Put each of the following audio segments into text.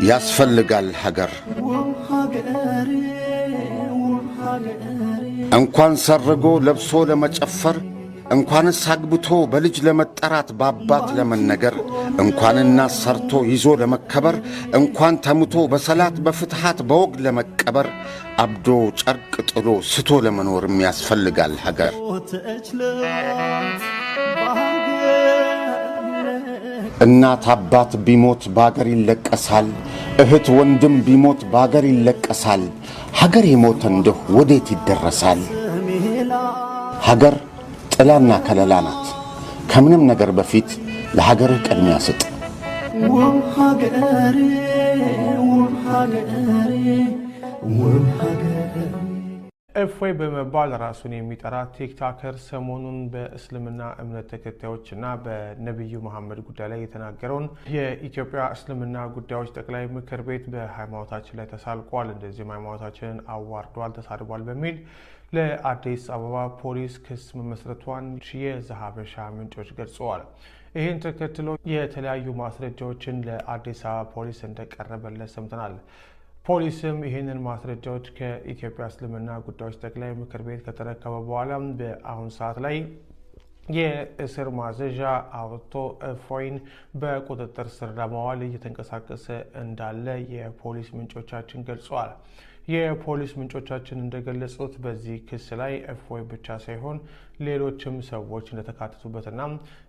ያስፈልጋል ሀገር እንኳን ሰርጎ ለብሶ ለመጨፈር እንኳንስ አግብቶ በልጅ ለመጠራት በአባት ለመነገር እንኳንና ሰርቶ ይዞ ለመከበር እንኳን ተምቶ በሰላት በፍትሃት በወግ ለመቀበር አብዶ ጨርቅ ጥሎ ስቶ ለመኖርም ያስፈልጋል ሀገር እናት አባት ቢሞት ባገር ይለቀሳል እህት ወንድም ቢሞት ባገር ይለቀሳል ሀገር የሞተ እንደው ወዴት ይደረሳል ሀገር ጥላና ከለላ ናት ከምንም ነገር በፊት ለሀገር ቅድሚያ ስጥ እፎይ በመባል ራሱን የሚጠራ ቲክቶከር ሰሞኑን በእስልምና እምነት ተከታዮችና በነብዩ መሐመድ ጉዳይ ላይ የተናገረውን የኢትዮጵያ እስልምና ጉዳዮች ጠቅላይ ምክር ቤት በሃይማኖታችን ላይ ተሳልቋል እንደዚህም ሃይማኖታችንን አዋርዷል ተሳድቧል በሚል ለአዲስ አበባ ፖሊስ ክስ መመስረቷን የዘሀበሻ ምንጮች ገልጸዋል። ይህን ተከትሎ የተለያዩ ማስረጃዎችን ለአዲስ አበባ ፖሊስ እንደቀረበለት ሰምተናል። ፖሊስም ይህንን ማስረጃዎች ከኢትዮጵያ እስልምና ጉዳዮች ጠቅላይ ምክር ቤት ከተረከበ በኋላ በአሁን ሰዓት ላይ የእስር ማዘዣ አውጥቶ እፎይን በቁጥጥር ስር ለማዋል እየተንቀሳቀሰ እንዳለ የፖሊስ ምንጮቻችን ገልጸዋል። የፖሊስ ምንጮቻችን እንደገለጹት በዚህ ክስ ላይ እፎይ ብቻ ሳይሆን ሌሎችም ሰዎች እንደተካተቱበትና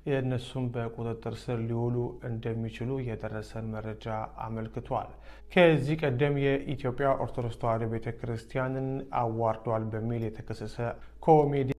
የእነሱም በቁጥጥር ስር ሊውሉ እንደሚችሉ የደረሰን መረጃ አመልክቷል። ከዚህ ቀደም የኢትዮጵያ ኦርቶዶክስ ተዋሕዶ ቤተክርስቲያንን አዋርዷል በሚል የተከሰሰ ኮሜዲ